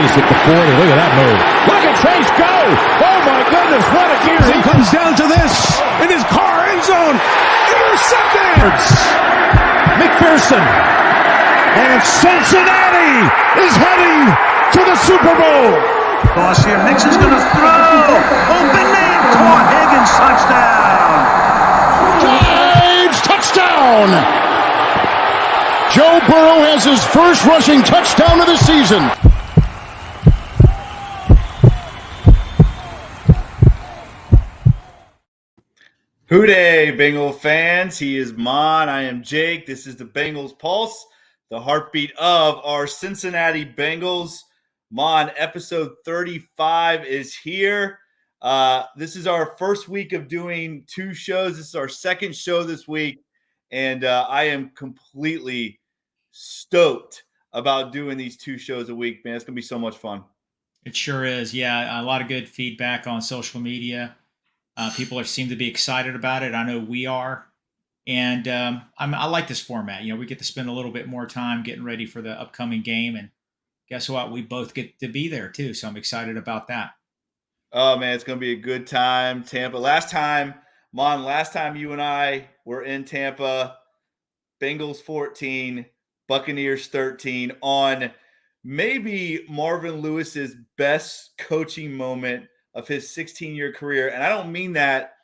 Lewis at the 40. Look at that move. Look at Chase go. Oh, my goodness. What a gear. He comes down to this in his car end zone. Intercepted. McPherson. And Cincinnati is heading to the Super Bowl. Toss here. Nixon's going to throw. Open man. Caught. Higgins. Touchdown. Touchdown. Joe Burrow has his first rushing touchdown of the season. Hooday, Bengal fans. He is Maan. I am Jake. This is the Bengals Pulse, the heartbeat of our Cincinnati Bengals. Maan, episode 35 is here. This is our first week of doing two shows. This is our second show this week, and I am completely stoked about doing these two shows a week, man. It's going to be so much fun. It sure is. Yeah, a lot of good feedback on social media. People seem to be excited about it. I know we are. And I like this format. You know, we get to spend a little bit more time getting ready for the upcoming game. And guess what? We both get to be there, too. So I'm excited about that. Oh, man, it's going to be a good time. Tampa. Last time you and I were in Tampa, Bengals 14, Buccaneers 13 on maybe Marvin Lewis's best coaching moment of his 16-year career. And I don't mean that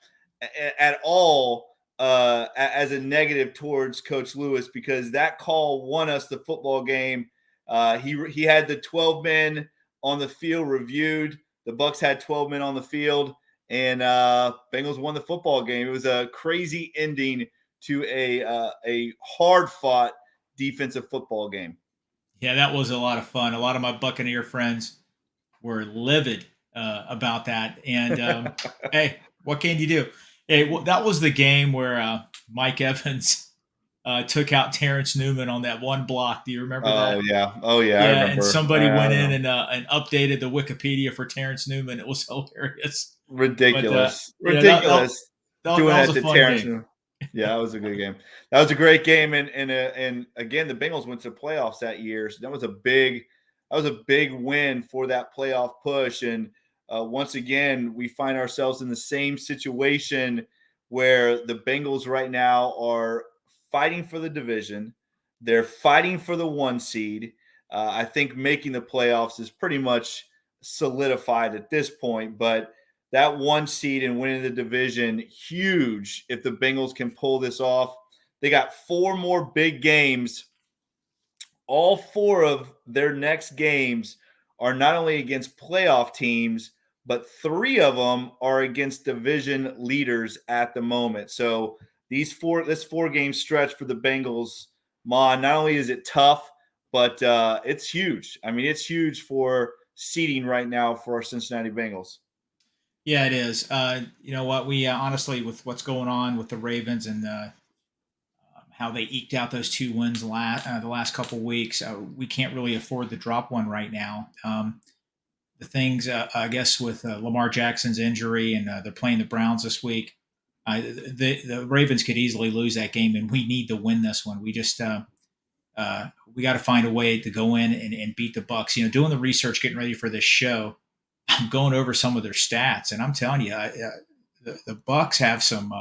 at all as a negative towards Coach Lewis, because that call won us the football game. He had the 12 men on the field reviewed. The Bucs had 12 men on the field, and Bengals won the football game. It was a crazy ending to a hard-fought defensive football game. Yeah, that was a lot of fun. A lot of my Buccaneer friends were livid about that. And hey, what can you do? Hey, that was the game where Mike Evans took out Terrence Newman on that one block. Do you remember that? Oh yeah. I remember. And somebody went in and updated the Wikipedia for Terrence Newman. It was hilarious. Ridiculous. But, ridiculous. Doing that that was to a fun Terrence game. Newman. Yeah, that was a good game. That was a great game, and again, the Bengals went to the playoffs that year, so that was a big win for that playoff push. And once again, we find ourselves in the same situation where the Bengals right now are fighting for the division. They're fighting for the 1 seed. I think making the playoffs is pretty much solidified at this point, but that 1 seed and winning the division, huge if the Bengals can pull this off. They got 4 more big games. All 4 of their next games are not only against playoff teams, but 3 of them are against division leaders at the moment. So this 4-game stretch for the Bengals, Maan, not only is it tough, but it's huge. I mean, it's huge for seeding right now for our Cincinnati Bengals. Yeah, it is. You know what? We honestly, with what's going on with the Ravens and how they eked out those 2 wins the last couple weeks, we can't really afford to drop one right now. The things, I guess, with Lamar Jackson's injury and they're playing the Browns this week, the Ravens could easily lose that game, and we need to win this one. We just we got to find a way to go in and beat the Bucs. You know, doing the research, getting ready for this show, I'm going over some of their stats, and I'm telling you, the Bucs have some.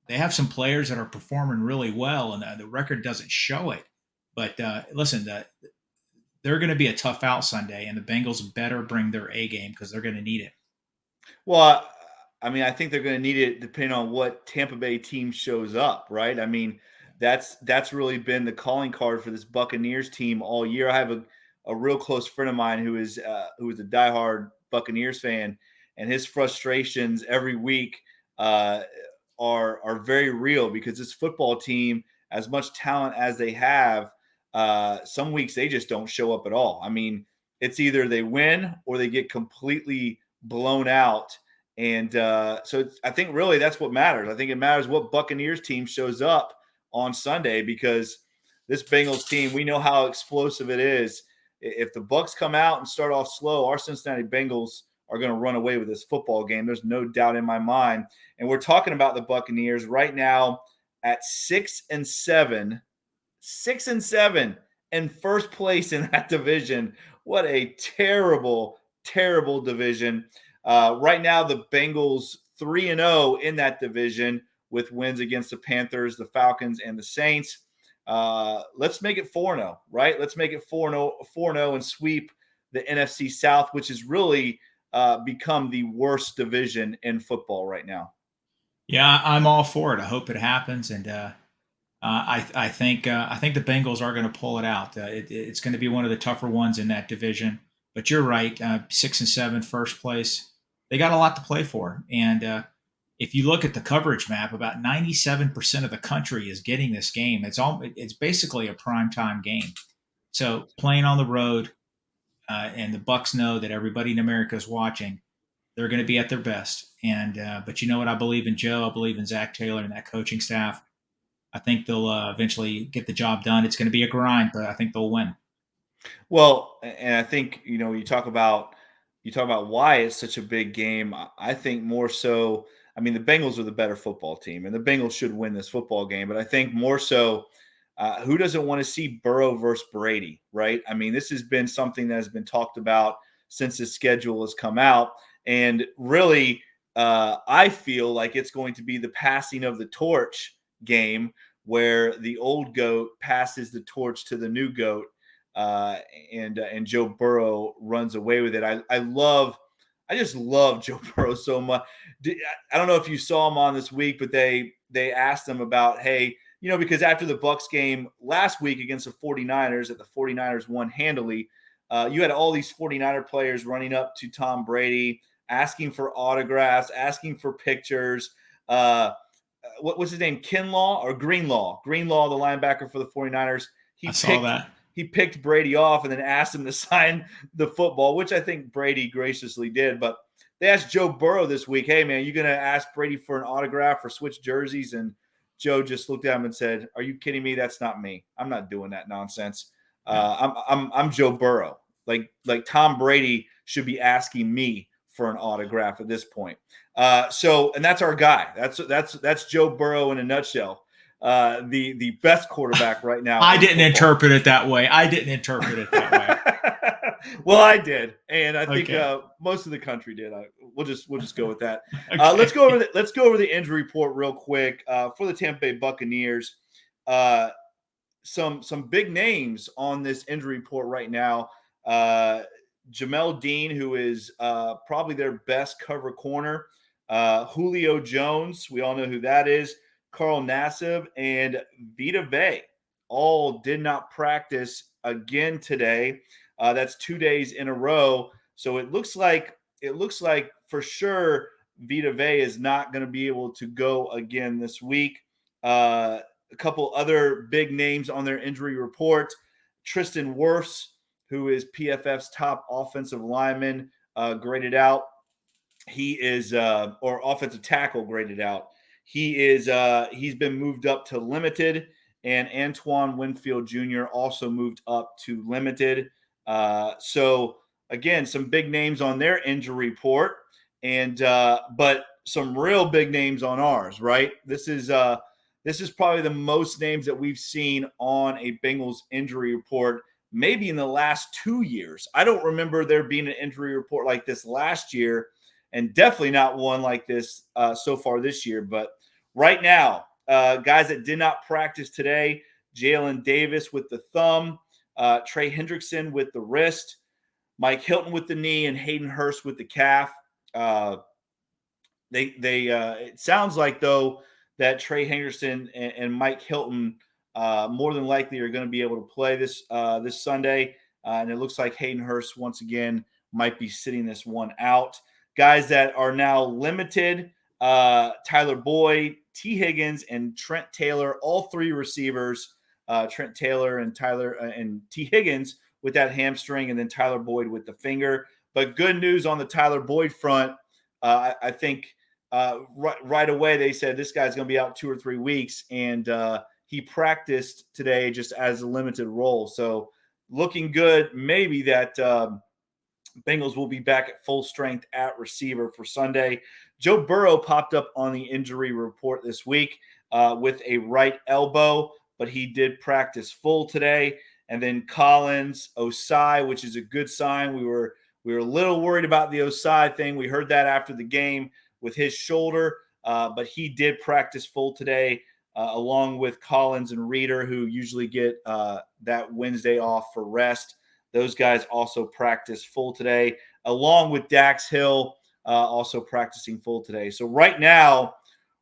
They have some players that are performing really well, and the record doesn't show it. But listen, they're going to be a tough out Sunday, and the Bengals better bring their A game because they're going to need it. Well, I mean, I think they're going to need it depending on what Tampa Bay team shows up, right? I mean, that's really been the calling card for this Buccaneers team all year. I have a real close friend of mine who is a diehard Buccaneers fan, and his frustrations every week are very real because this football team, as much talent as they have, some weeks they just don't show up at all. I mean, it's either they win or they get completely blown out. And so I think really that's what matters. I think it matters what Buccaneers team shows up on Sunday, because this Bengals team, we know how explosive it is. If the Bucs come out and start off slow, our Cincinnati Bengals are going to run away with this football game. There's no doubt in my mind. And we're talking about the Buccaneers right now at 6-7, 6-7, and first place in that division What a terrible, terrible division. Right now, the Bengals 3-0 in that division with wins against the Panthers, the Falcons, and the Saints. Let's make it 4-0, right? Let's make it 4-0 and sweep the NFC South, which has really become the worst division in football right now. Yeah, I'm all for it. I hope it happens, and I think the Bengals are going to pull it out. It's going to be one of the tougher ones in that division. But you're right, 6-7, first place. They got a lot to play for, and if you look at the coverage map, about 97% of the country is getting this game. It's basically a primetime game. So playing on the road, and the Bucs know that everybody in America is watching. They're going to be at their best. And but you know what? I believe in Joe. I believe in Zach Taylor and that coaching staff. I think they'll eventually get the job done. It's going to be a grind, but I think they'll win. Well, and I think you talk about why it's such a big game. I think more so. I mean, the Bengals are the better football team, and the Bengals should win this football game. But I think more so, who doesn't want to see Burrow versus Brady, right? I mean, this has been something that has been talked about since the schedule has come out, and really, I feel like it's going to be the passing of the torch game, where the old goat passes the torch to the new goat, and Joe Burrow runs away with it. I just love Joe Burrow so much. I don't know if you saw him on this week, but they asked him about, hey, because after the Bucs game last week against the 49ers, that the 49ers won handily, you had all these 49er players running up to Tom Brady, asking for autographs, asking for pictures. What was his name? Kinlaw or Greenlaw? Greenlaw, the linebacker for the 49ers. I saw that. He picked Brady off and then asked him to sign the football, which I think Brady graciously did. But they asked Joe Burrow this week, hey, man, you going to ask Brady for an autograph or switch jerseys? And Joe just looked at him and said, are you kidding me? That's not me. I'm not doing that nonsense. I'm Joe Burrow. Like Tom Brady should be asking me for an autograph at this point. And that's our guy. That's Joe Burrow in a nutshell. The best quarterback right now. I didn't interpret it that way. Well, I did, and I think most of the country did. We'll just go with that. Okay. Let's go over the injury report real quick for the Tampa Bay Buccaneers. Some big names on this injury report right now. Jamel Dean, who is probably their best cover corner. Julio Jones, we all know who that is. Carl Nassib and Vita Vea all did not practice again today. That's 2 days in a row. So it looks like for sure Vita Vea is not going to be able to go again this week. A couple other big names on their injury report. Tristan Wirfs, who is PFF's top offensive lineman, graded out. He is or offensive tackle graded out. He's been moved up to limited, and Antoine Winfield Jr. also moved up to limited. So again, some big names on their injury report, and but some real big names on ours, right? This is probably the most names that we've seen on a Bengals injury report, maybe in the last 2 years. I don't remember there being an injury report like this last year, and definitely not one like this so far this year. But right now, guys that did not practice today, Jalen Davis with the thumb, Trey Hendrickson with the wrist, Mike Hilton with the knee, and Hayden Hurst with the calf. It sounds like, though, that Trey Hendrickson and Mike Hilton more than likely are going to be able to play this Sunday. And it looks like Hayden Hurst, once again, might be sitting this one out. Guys that are now limited, Tyler Boyd, T. Higgins, and Trent Taylor, all three receivers, Trent Taylor and T. Higgins with that hamstring, and then Tyler Boyd with the finger. But good news on the Tyler Boyd front. I think right away they said this guy's going to be out 2 or 3 weeks, and he practiced today just as a limited role. So looking good, maybe that Bengals will be back at full strength at receiver for Sunday. Joe Burrow popped up on the injury report this week with a right elbow, but he did practice full today. and then Collins, Osai, which is a good sign. We were a little worried about the Osai thing. We heard that after the game with his shoulder, but he did practice full today, along with Collins and Reeder, who usually get that Wednesday off for rest. Those guys also practice full today, along with Dax Hill also practicing full today. So right now,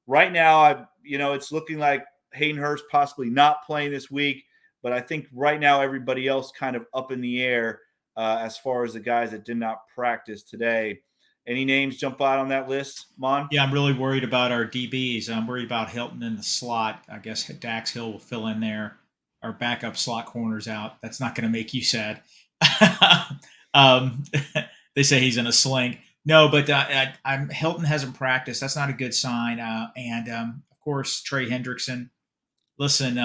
it's looking like Hayden Hurst possibly not playing this week, but I think right now everybody else kind of up in the air as far as the guys that did not practice today. Any names jump out on that list, Mon? Yeah, I'm really worried about our DBs. I'm worried about Hilton in the slot. I guess Dax Hill will fill in there. Our backup slot corner's out. That's not going to make you sad. They say he's in a sling. No, but Hilton hasn't practiced. That's not a good sign. And of course, Trey Hendrickson. Listen,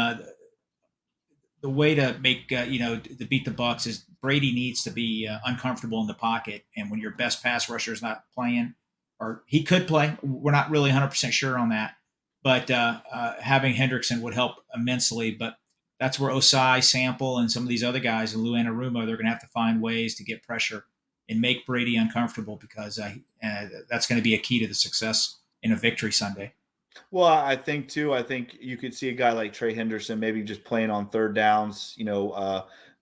the way to make to beat the Bucs is Brady needs to be uncomfortable in the pocket, and when your best pass rusher is not playing, or he could play, we're not really 100% sure on that. But having Hendrickson would help immensely. But that's where Osai, Sample, and some of these other guys, and Lou Anarumo, they're going to have to find ways to get pressure and make Brady uncomfortable, because that's going to be a key to the success in a victory Sunday. Well, I think you could see a guy like Trey Henderson maybe just playing on third downs,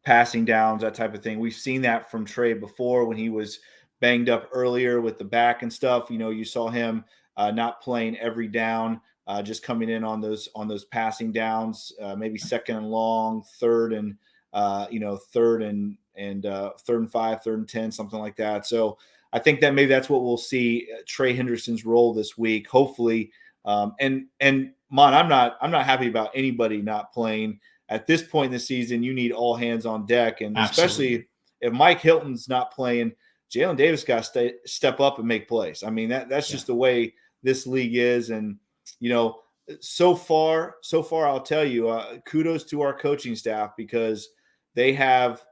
passing downs, that type of thing. We've seen that from Trey before when he was banged up earlier with the back and stuff. You saw him not playing every down, just coming in on those passing downs, maybe second and long, third and 5, 3rd and 10, something like that. So I think that maybe that's what we'll see Trey Henderson's role this week, hopefully. And Mon, I'm not happy about anybody not playing at this point in the season. You need all hands on deck, and especially if Mike Hilton's not playing, Jalen Davis got to step up and make plays. I mean, that's just the way this league is. And so far, I'll tell you, kudos to our coaching staff, because they have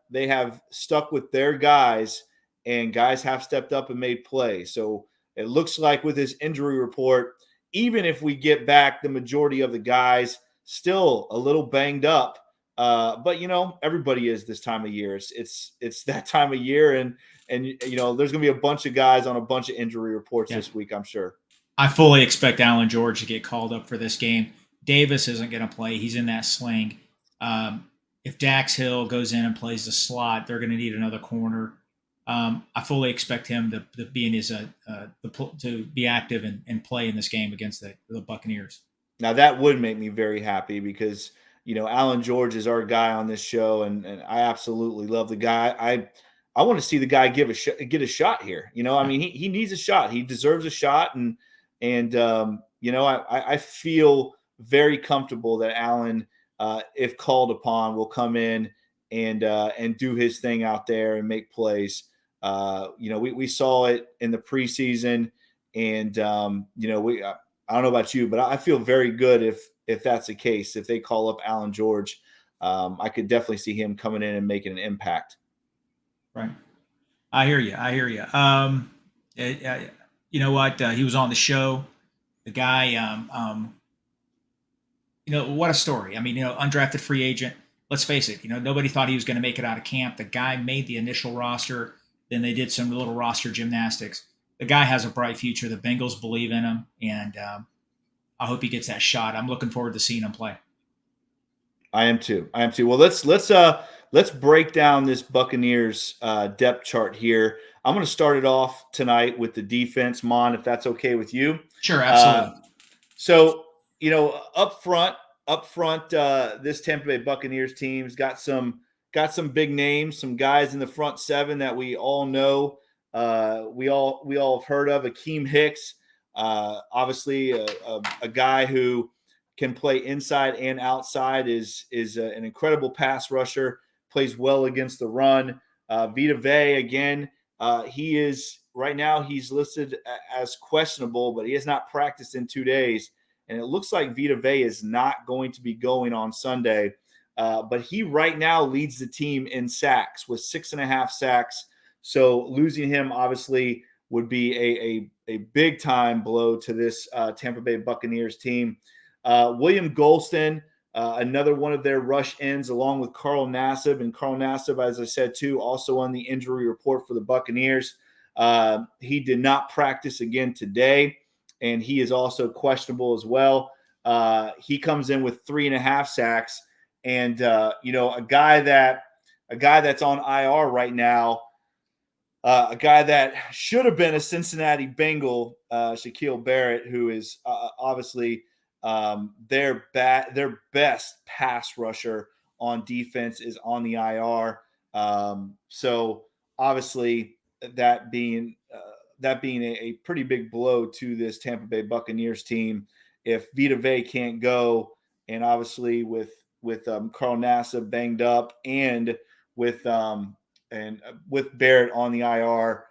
stuck with their guys, and guys have stepped up and made plays. So it looks like with this injury report, even if we get back the majority of the guys, still a little banged up. But everybody is this time of year. It's that time of year, and there's gonna be a bunch of guys on a bunch of injury reports this week, I'm sure. I fully expect Alan George to get called up for this game. Davis isn't going to play. He's in that sling. If Dax Hill goes in and plays the slot, they're going to need another corner. I fully expect him to be in his to be active and play in this game against the Buccaneers. Now that would make me very happy, because Alan George is our guy on this show, and I absolutely love the guy. I want to see the guy get a shot here. I mean, he needs a shot. He deserves a shot, and I feel very comfortable that Alan, if called upon, will come in and do his thing out there and make plays. We saw it in the preseason, and I don't know about you, but I feel very good if that's the case. If they call up Alan George, I could definitely see him coming in and making an impact. Right. I hear you. You know what? He was on the show. The guy, what a story. I mean, undrafted free agent. Let's face it. Nobody thought he was going to make it out of camp. The guy made the initial roster. Then they did some little roster gymnastics. The guy has a bright future. The Bengals believe in him, and I hope he gets that shot. I'm looking forward to seeing him play. I am too. Well, let's break down this Buccaneers depth chart here. I'm going to start it off tonight with the defense, Mon, if that's okay with you. Sure, absolutely. So up front, this Tampa Bay Buccaneers team's got some big names, some guys in the front seven that we all know. We all have heard of. Akeem Hicks, obviously a guy who can play inside and outside, is an incredible pass rusher, plays well against the run. Vita Vea, again, he is right now, he's listed as questionable, but he has not practiced in 2 days. And it looks like Vita Vea is not going to be going on Sunday. But he right now leads the team in sacks with 6.5 sacks. So losing him obviously would be a big time blow to this Tampa Bay Buccaneers team. William Golston, another one of their rush ends, along with Carl Nassib. And Carl Nassib, as I said, too, also on the injury report for the Buccaneers. He did not practice again today, and he is also questionable as well. He comes in with 3.5 sacks, and a guy that's on IR right now, a guy that should have been a Cincinnati Bengal, Shaquille Barrett, who is obviously their best pass rusher on defense, is on the IR. So obviously that being a pretty big blow to this Tampa Bay Buccaneers team. If Vita Vea can't go, and obviously with Carl Nassib banged up, and with Barrett on the IR,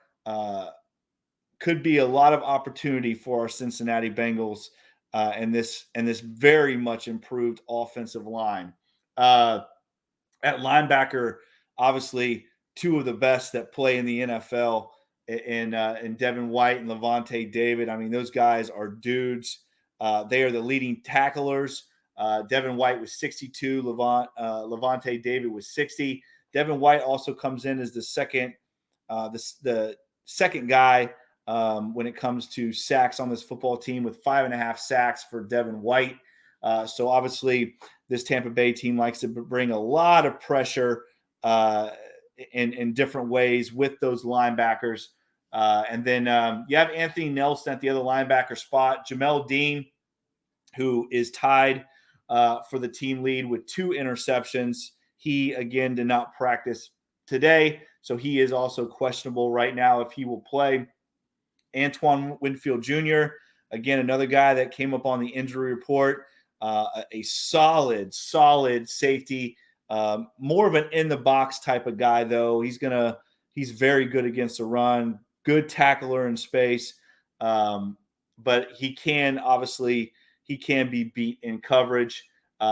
could be a lot of opportunity for our Cincinnati Bengals and this very much improved offensive line. At linebacker, obviously two of the best that play in the NFL, in Devin White and Levante David. I mean, those guys are dudes. They are the leading tacklers. Devin White was 62. Levante David was 60. Devin White also comes in as the second guy when it comes to sacks on this football team, with 5.5 sacks for Devin White. So obviously this Tampa Bay team likes to bring a lot of pressure in different ways with those linebackers. And then you have Anthony Nelson at the other linebacker spot. Jamel Dean, who is tied for the team lead with 2 interceptions. He, again, did not practice today, so he is also questionable right now if he will play. Antoine Winfield Jr., again, another guy that came up on the injury report, a solid safety, more of an in-the-box type of guy, though. He's very good against the run, good tackler in space, but he can be beat in coverage.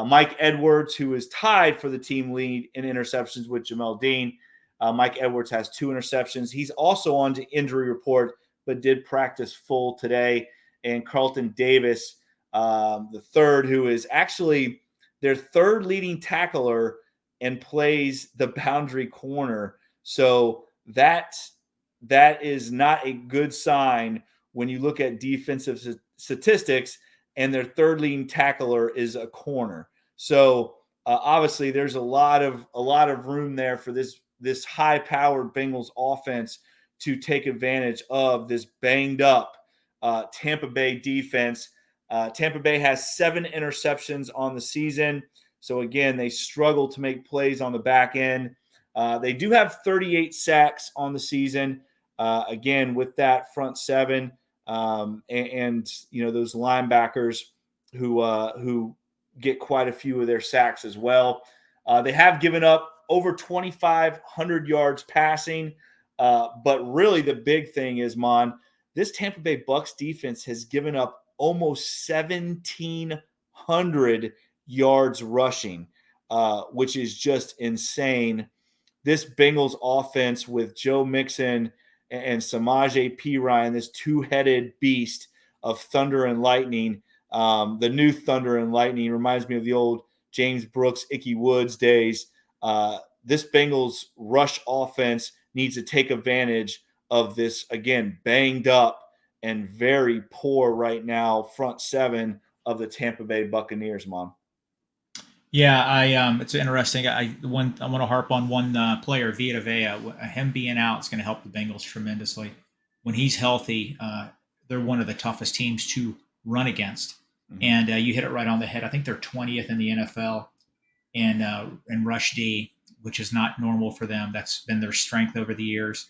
Mike Edwards, who is tied for the team lead in interceptions with Jamel Dean. Mike Edwards has 2 interceptions. He's also on the injury report, but did practice full today. And Carlton Davis, the third, who is actually their third leading tackler and plays the boundary corner. So that is not a good sign when you look at defensive statistics and their third leading tackler is a corner. So obviously there's a lot of room there for this high-powered Bengals offense to take advantage of this banged up Tampa Bay defense. Tampa Bay has 7 interceptions on the season. So again, they struggle to make plays on the back end. They do have 38 sacks on the season. Again, with that front 7, and those linebackers who get quite a few of their sacks as well. They have given up over 2,500 yards passing, but really the big thing is, Maan, this Tampa Bay Bucs defense has given up almost 1,700 yards rushing, which is just insane. This Bengals offense with Joe Mixon and Samaje Perine, this 2-headed beast of thunder and lightning. The new thunder and lightning reminds me of the old James Brooks, Ickey Woods days. This Bengals rush offense needs to take advantage of this, again, banged up and very poor right now front 7 of the Tampa Bay Buccaneers, Mom. Yeah, it's interesting. I want to harp on one player, Vita Vea. Him being out is going to help the Bengals tremendously. When he's healthy, they're one of the toughest teams to run against. Mm-hmm. And you hit it right on the head. I think they're 20th in the NFL in rush D, which is not normal for them. That's been their strength over the years.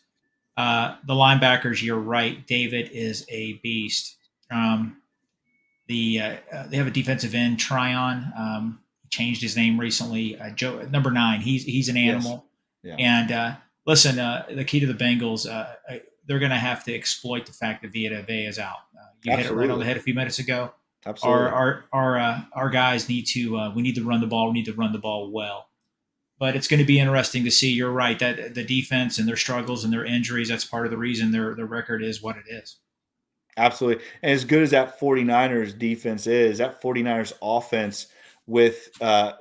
The linebackers, you're right. David is a beast. They have a defensive end, Tryon. Changed his name recently. Joe, number 9. He's an animal. Yes. Yeah. And listen, the key to the Bengals, they're going to have to exploit the fact that Vita Vea is out. You hit it right on the head a few minutes ago. Absolutely. Our guys need to. We need to run the ball. We need to run the ball well. But it's going to be interesting to see. You're right that the defense and their struggles and their injuries. That's part of the reason their record is what it is. Absolutely. And as good as that 49ers defense is, that 49ers offense with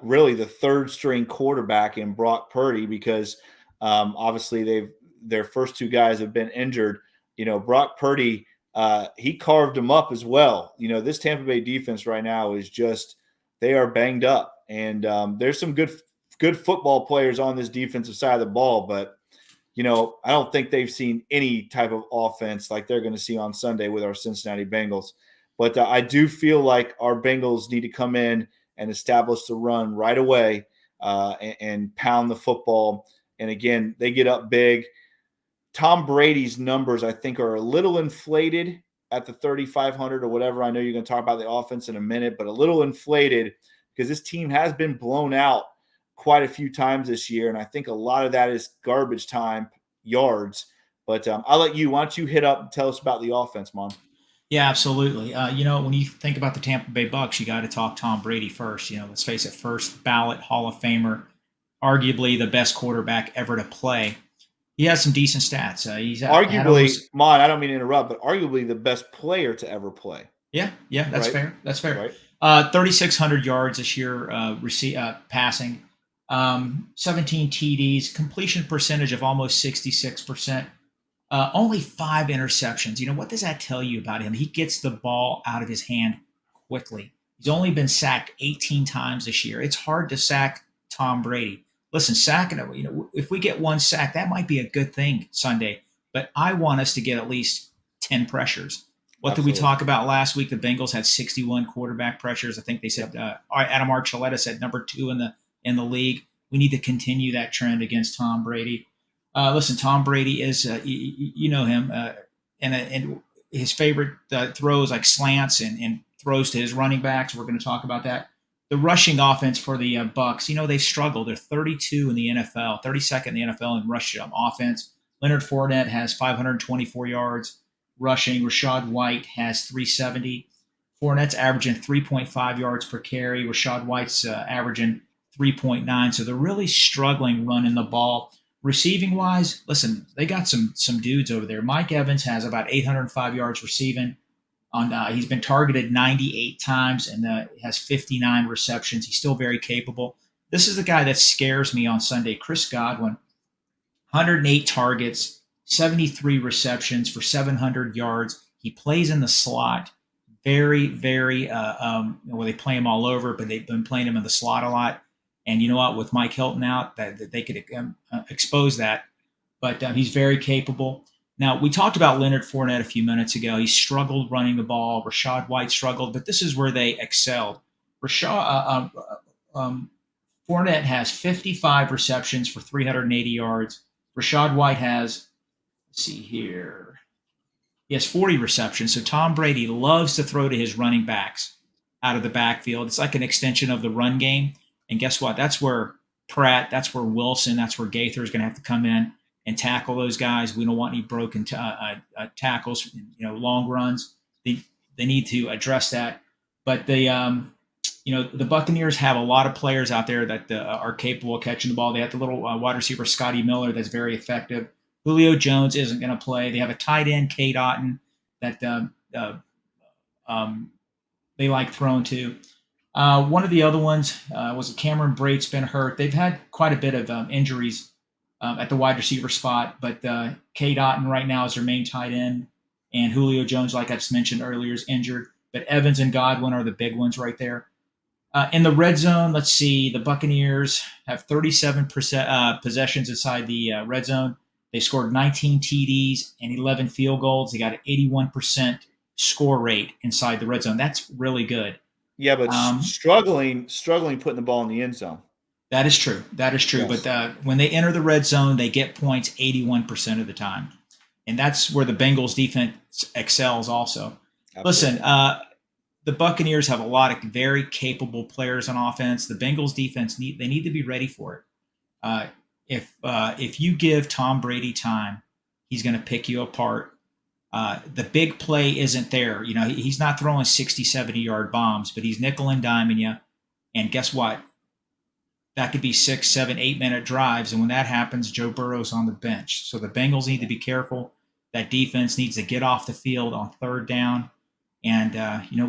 really the third string quarterback in Brock Purdy, because obviously their first two guys have been injured. Brock Purdy, he carved them up as well. This Tampa Bay defense right now is just, they are banged up, and there's some good football players on this defensive side of the ball, but I don't think they've seen any type of offense like they're going to see on Sunday with our Cincinnati Bengals. But I do feel like our Bengals need to come in and establish the run right away and pound the football. And again, they get up big. Tom Brady's numbers, I think, are a little inflated at the 3,500 or whatever. I know you're going to talk about the offense in a minute, but a little inflated because this team has been blown out quite a few times this year. And I think a lot of that is garbage time yards. But I'll let you, why don't you hit up and tell us about the offense, Maan? Yeah, absolutely. When you think about the Tampa Bay Bucs, you got to talk Tom Brady first. Let's face it, first ballot Hall of Famer, arguably the best quarterback ever to play. He has some decent stats. He's arguably, Maan, I don't mean to interrupt, but arguably the best player to ever play. Yeah, that's right? fair. That's fair. Right. 3,600 yards this year passing, 17 TDs, completion percentage of almost 66%. Only 5 interceptions. What does that tell you about him? He gets the ball out of his hand quickly. He's only been sacked 18 times this year. It's hard to sack Tom Brady. Listen, sacking him, if we get one sack, that might be a good thing Sunday. But I want us to get at least 10 pressures. What Absolutely. Did we talk about last week? The Bengals had 61 quarterback pressures. I think they said Adam Archuleta said number 2 in the league. We need to continue that trend against Tom Brady. Listen, Tom Brady is, you know him, and his favorite throws like slants and throws to his running backs. We're going to talk about that. The rushing offense for the Bucs, they've struggled. They're 32 in the NFL, 32nd in the NFL in rush offense. Leonard Fournette has 524 yards rushing. Rashad White has 370. Fournette's averaging 3.5 yards per carry. Rashad White's averaging 3.9. So they're really struggling running the ball. Receiving wise, listen, they got some dudes over there. Mike Evans has about 805 yards receiving. He's been targeted 98 times and has 59 receptions. He's still very capable. This is the guy that scares me on Sunday. Chris Godwin, 108 targets, 73 receptions for 700 yards. He plays in the slot. Very, very, they play him all over, but they've been playing him in the slot a lot. And you know what? With Mike Hilton out, that they could expose that. But he's very capable. Now, we talked about Leonard Fournette a few minutes ago. He struggled running the ball. Rashad White struggled, but this is where they excelled. Fournette has 55 receptions for 380 yards. Rashad White has, let's see here, he has 40 receptions. So Tom Brady loves to throw to his running backs out of the backfield. It's like an extension of the run game. And guess what? That's where Pratt, that's where Wilson, that's where Gaither is going to have to come in and tackle those guys. We don't want any broken tackles, long runs. They need to address that. But the Buccaneers have a lot of players out there that are capable of catching the ball. They have the little wide receiver Scotty Miller that's very effective. Julio Jones isn't going to play. They have a tight end, Kate Otten, that they like throwing to. One of the other ones was Cameron Brate's been hurt. They've had quite a bit of injuries at the wide receiver spot, but Kate Otten right now is their main tight end, and Julio Jones, like I just mentioned earlier, is injured. But Evans and Godwin are the big ones right there. In the red zone, let's see, the Buccaneers have 37 possessions inside the red zone. They scored 19 TDs and 11 field goals. They got an 81% score rate inside the red zone. That's really good. Yeah, but struggling putting the ball in the end zone. That is true. Yes. But when they enter the red zone, they get points 81% of the time. And that's where the Bengals defense excels also. Absolutely. Listen, the Buccaneers have a lot of very capable players on offense. The Bengals defense need to be ready for it. If you give Tom Brady time, he's going to pick you apart. The big play isn't there. He's not throwing 60, 70-yard bombs, but he's nickel and diming you. And guess what? That could be 6, 7, 8-minute drives. And when that happens, Joe Burrow's on the bench. So the Bengals need to be careful. That defense needs to get off the field on third down. And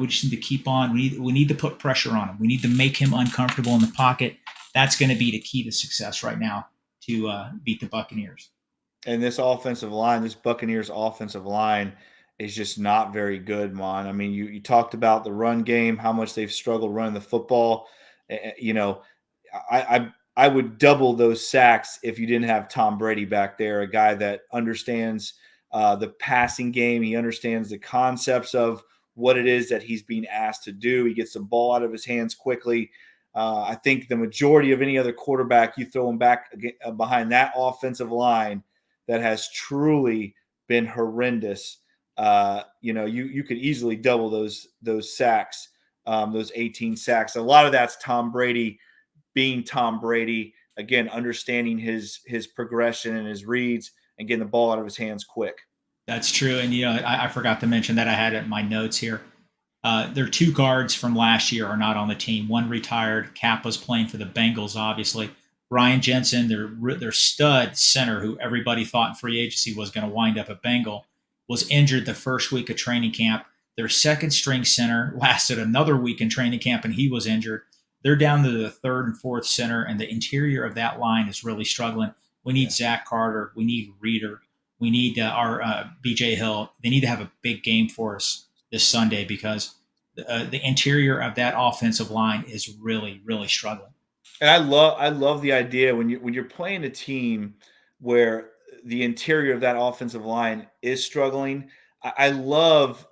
we just need to keep on. We need to put pressure on him. We need to make him uncomfortable in the pocket. That's going to be the key to success right now to beat the Buccaneers. And this Buccaneers offensive line is just not very good, Mon. I mean, you talked about the run game, how much they've struggled running the football. I would double those sacks if you didn't have Tom Brady back there, a guy that understands the passing game. He understands the concepts of what it is that he's being asked to do. He gets the ball out of his hands quickly. I think the majority of any other quarterback, you throw him back behind that offensive line that has truly been horrendous. You could easily double those sacks, those 18 sacks. A lot of that's Tom Brady being Tom Brady, again, understanding his progression and his reads and getting the ball out of his hands quick. That's true. And, I forgot to mention that I had it in my notes here. Their two guards from last year are not on the team. One retired. Cap was playing for the Bengals, obviously. Ryan Jensen, their stud center, who everybody thought in free agency was going to wind up a Bengal, was injured the first week of training camp. Their second string center lasted another week in training camp, and he was injured. They're down to the third and fourth center, and the interior of that line is really struggling. We need Zach Carter. We need Reeder. We need our B.J. Hill. They need to have a big game for us this Sunday because the interior of that offensive line is really, really struggling. And I love the idea when you're playing a team where the interior of that offensive line is struggling. I love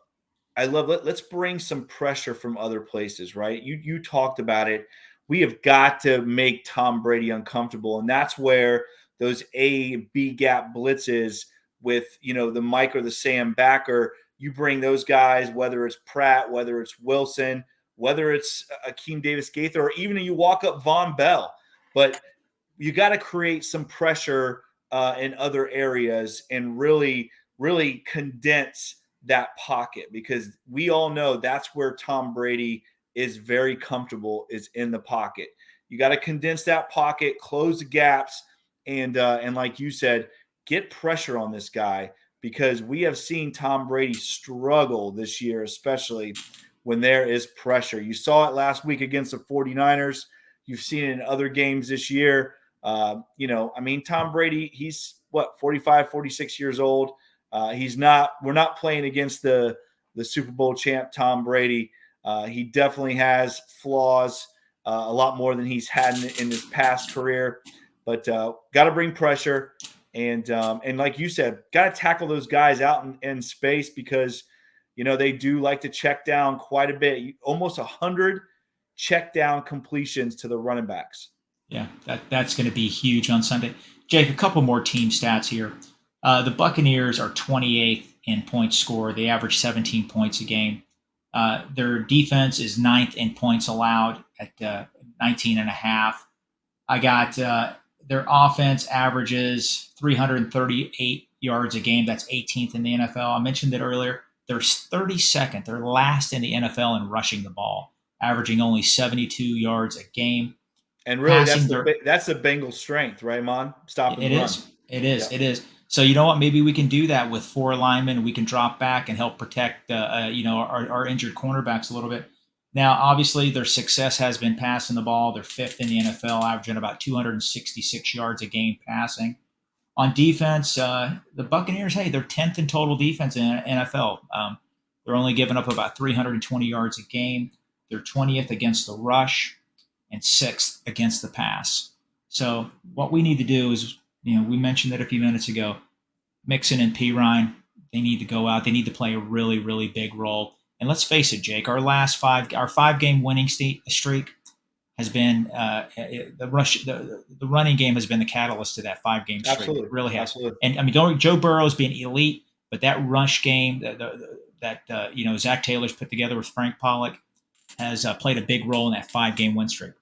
let's bring some pressure from other places, right? You talked about it. We have got to make Tom Brady uncomfortable, and that's where those A-B gap blitzes with the Mike or the Sam backer. You bring those guys, whether it's Pratt, whether it's Wilson, whether it's Akeem Davis-Gaither, or even you walk up Von Bell. But you got to create some pressure in other areas and really, really condense that pocket, because we all know that's where Tom Brady is very comfortable, is in the pocket. You got to condense that pocket, close the gaps, and like you said, get pressure on this guy, because we have seen Tom Brady struggle this year, especially when there is pressure. You saw it last week against the 49ers. You've seen it in other games this year. Tom Brady, he's 45, 46 years old. We're not playing against the Super Bowl champ, Tom Brady. He definitely has flaws, a lot more than he's had in his past career, but got to bring pressure. And like you said, got to tackle those guys out in space, because they do like to check down quite a bit. Almost 100 check down completions to the running backs. Yeah, that's going to be huge on Sunday. Jake, a couple more team stats here. The Buccaneers are 28th in points scored. They average 17 points a game. Their defense is 9th in points allowed at 19.5. I got their offense averages 338 yards a game. That's 18th in the NFL. I mentioned it earlier. They're 32nd. They're last in the NFL in rushing the ball, averaging only 72 yards a game. And really, that's the Bengals' strength, right, Maan? Stopping the run. It is. So you know what? Maybe we can do that with 4 linemen. We can drop back and help protect our injured cornerbacks a little bit. Now, obviously, their success has been passing the ball. They're 5th in the NFL, averaging about 266 yards a game passing. On defense, the Buccaneers, they're 10th in total defense in the NFL. They're only giving up about 320 yards a game. They're 20th against the rush and 6th against the pass. So what we need to do is, we mentioned it a few minutes ago, Mixon and Pirine, they need to go out. They need to play a really, really big role. And let's face it, Jake, our 5-game winning streak has been the running game has been the catalyst to that 5-game streak. Absolutely. It really has. Absolutely. And Joe Burrow's been elite, but that rush game that Zach Taylor's put together with Frank Pollock has played a big role in that 5-game win streak.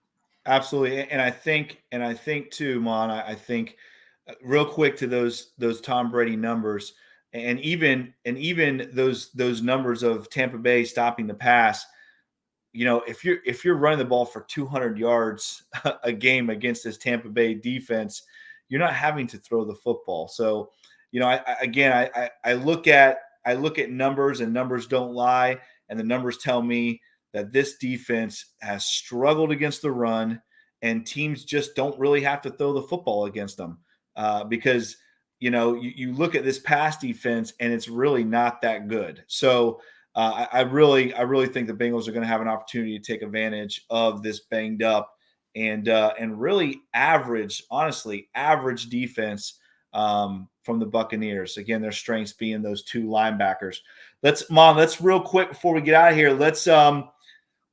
Absolutely. And I think too, Mon, I think real quick to those Tom Brady numbers, and even those numbers of Tampa Bay stopping the pass, if you're running the ball for 200 yards a game against this Tampa Bay defense, you're not having to throw the football. So, I look at numbers, and numbers don't lie. and the numbers tell me that this defense has struggled against the run, and teams just don't really have to throw the football against them because you look at this pass defense and it's really not that good. So I really think the Bengals are going to have an opportunity to take advantage of this banged up and really average defense from the Buccaneers. Again, their strengths being those two linebackers. Let's real quick before we get out of here.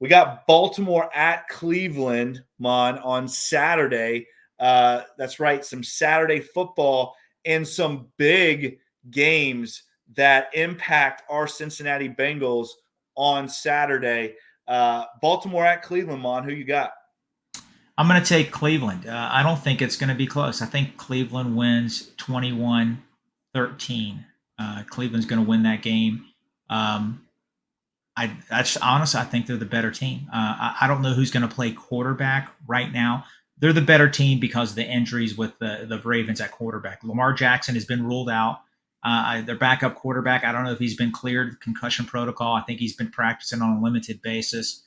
We got Baltimore at Cleveland, Mon, on Saturday. That's right, some Saturday football and some big games that impact our Cincinnati Bengals on Saturday. Baltimore at Cleveland, Mon, who you got? I'm going to take Cleveland. I don't think it's going to be close. I think Cleveland wins 21-13. Cleveland's going to win that game. Honestly, I think they're the better team. I don't know who's going to play quarterback right now. They're the better team because of the injuries with the Ravens at quarterback. Lamar Jackson has been ruled out. Their backup quarterback, I don't know if he's been cleared concussion protocol. I think he's been practicing on a limited basis.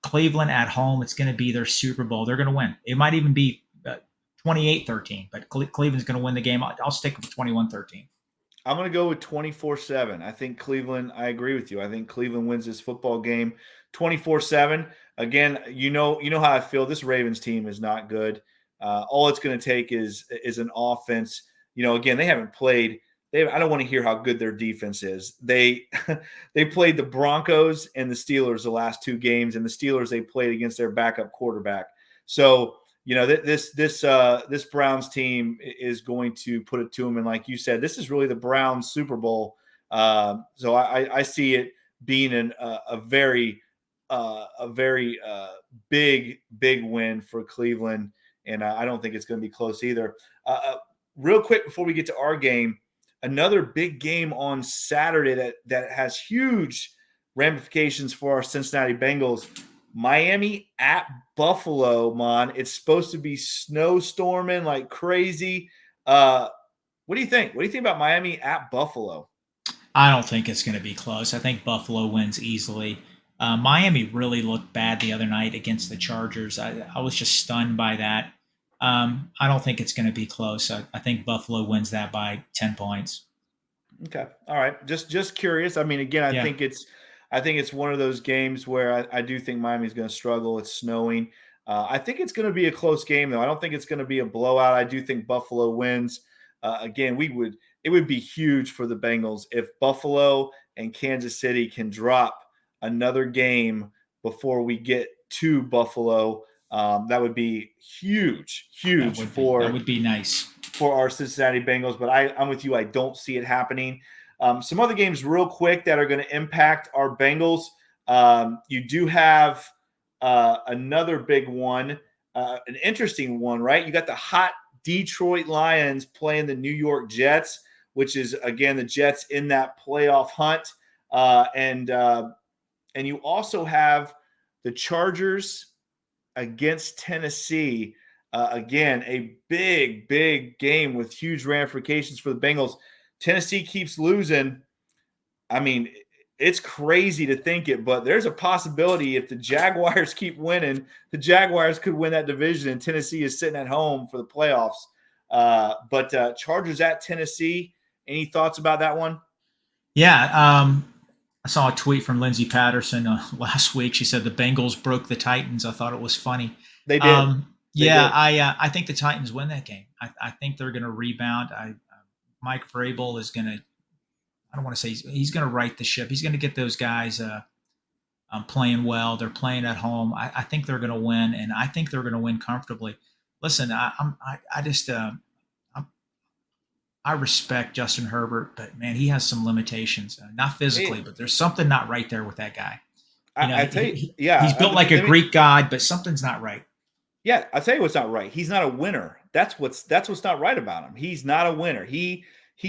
Cleveland at home, it's going to be their Super Bowl. They're going to win. It might even be 28-13, but Cleveland's going to win the game. I'll stick with 21-13. I'm going to go with 24-7. I think Cleveland, I agree with you. I think Cleveland wins this football game 24-7. Again, you know how I feel. This Ravens team is not good. All it's going to take is an offense. Again, they haven't played. I don't want to hear how good their defense is. They played the Broncos and the Steelers the last two games, and the Steelers they played against their backup quarterback. So this Browns team is going to put it to them. And like you said, this is really the Browns Super Bowl. So I see it being a very big win for Cleveland. And I don't think it's going to be close either. Real quick before we get to our game, another big game on Saturday that has huge ramifications for our Cincinnati Bengals. Miami at Buffalo, Mon. It's supposed to be snowstorming like crazy. What do you think? What do you think about Miami at Buffalo? I don't think it's going to be close. I think Buffalo wins easily. Miami really looked bad the other night against the Chargers. I was just stunned by that. I don't think it's going to be close. I think Buffalo wins that by 10 points. Okay. All right. Just curious. I mean, again, I think it's one of those games where I do think Miami's going to struggle. It's snowing. I think it's going to be a close game, though. I don't think it's going to be a blowout. I do think Buffalo wins. Again, it would be huge for the Bengals if Buffalo and Kansas City can drop another game before we get to Buffalo. That would be huge. That would be nice for our Cincinnati Bengals. But I'm with you. I don't see it happening. Some other games real quick that are going to impact our Bengals. You do have another big one, an interesting one, right? You got the hot Detroit Lions playing the New York Jets, which is, again, the Jets in that playoff hunt. And you also have the Chargers against Tennessee. Again, a big game with huge ramifications for the Bengals. Tennessee keeps losing. I mean, it's crazy to think it, but there's a possibility if the Jaguars keep winning, the Jaguars could win that division, and Tennessee is sitting at home for the playoffs. But Chargers at Tennessee, any thoughts about that one? Yeah, I saw a tweet from Lindsey Patterson last week. She said the Bengals broke the Titans. I thought it was funny. They did. I think the Titans win that game. I think they're going to rebound. Mike Vrabel is going to, I don't want to say he's going to right the ship. He's going to get those guys playing well. They're playing at home. I think they're going to win, and I think they're going to win comfortably. Listen, I respect Justin Herbert, but man, he has some limitations. Not physically, but there's something not right there with that guy. He's built like a Greek god, but something's not right. Yeah, I'll tell you what's not right. He's not a winner. That's what's not right about him. He's not a winner. He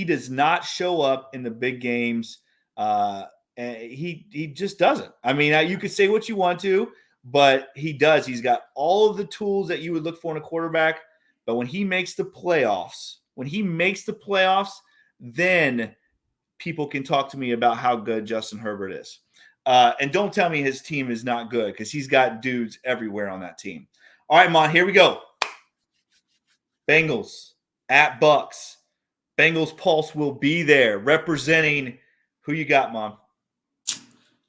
does not show up in the big games. And he just doesn't. I mean, you could say what you want to, but he does. He's got all of the tools that you would look for in a quarterback. But when he makes the playoffs, then people can talk to me about how good Justin Herbert is. And don't tell me his team is not good, because he's got dudes everywhere on that team. All right, Maan, here we go. Bengals at Bucs. Bengals Pulse will be there representing. Who you got, Maan?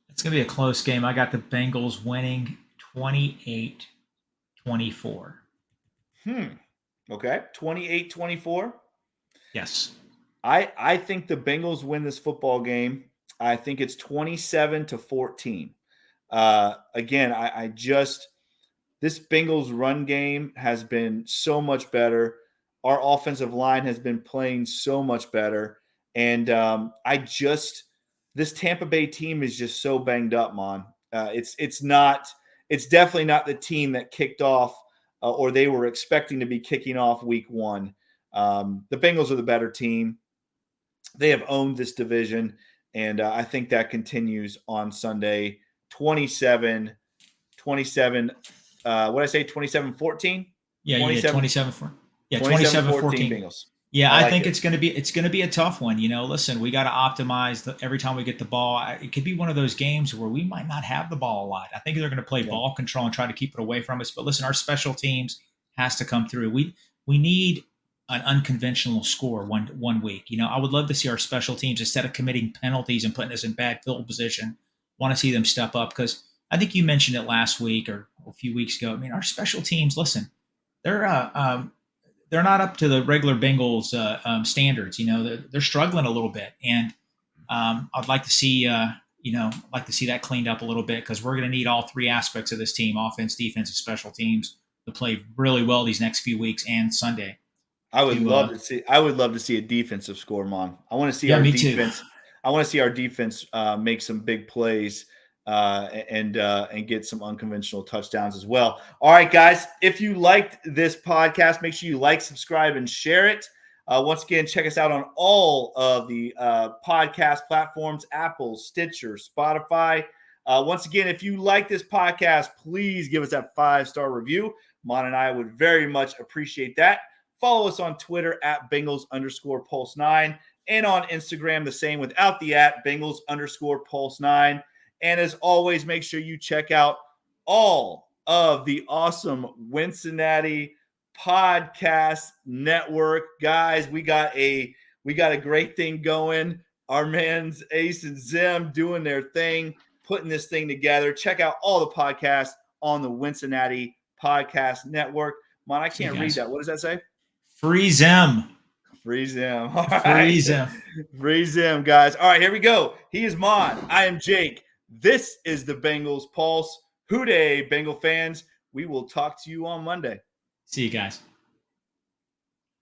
It's going to be a close game. I got the Bengals winning 28-24. Okay, 28-24. Yes. I think the Bengals win this football game. I think it's 27-14. Again, this Bengals run game has been so much better. Our offensive line has been playing so much better. And this Tampa Bay team is just so banged up, Mon. It's definitely not the team that kicked off or they were expecting to be kicking off week 1. The Bengals are the better team. They have owned this division, and I think that continues on Sunday. 27. What did I say? 27-14? Yeah, you did 27-4. Yeah, 27-14 Bengals. Yeah, I think it's going to be a tough one. Listen, we got to optimize every time we get the ball. It could be one of those games where we might not have the ball a lot. I think they're going to play ball control and try to keep it away from us. But listen, our special teams has to come through. We need an unconventional score one week. I would love to see our special teams, instead of committing penalties and putting us in bad field position, want to see them step up, because I think you mentioned it last week or a few weeks ago. I mean, our special teams, listen, they're not up to the regular Bengals standards. They're struggling a little bit, and I'd like to see that cleaned up a little bit, because we're going to need all three aspects of this team: offense, defense, and special teams, to play really well these next few weeks and Sunday. I would love to see a defensive score, Mon. I want to see our defense. Too. I want to see our defense make some big plays and get some unconventional touchdowns as well. All right, guys, if you liked this podcast, make sure you like, subscribe, and share it. Once again, check us out on all of the podcast platforms: Apple, Stitcher, Spotify. Once again, if you like this podcast, please give us that 5-star review. Mon and I would very much appreciate that. Follow us on Twitter at Bengals_Pulse9, and on Instagram the same without the @ Bengals_Pulse9. And as always, make sure you check out all of the awesome Wincinnati podcast network. Guys, we got a great thing going. Our man's Ace and Zim doing their thing, putting this thing together. Check out all the podcasts on the Wincinnati podcast network. Mon, I can't read that. What does that say? Free Zim. Free Zim. All right. Free Zim, guys. All right, here we go. He is Mon. I am Jake. This is the Bengals Pulse. Hooday, Bengal fans. We will talk to you on Monday. See you guys.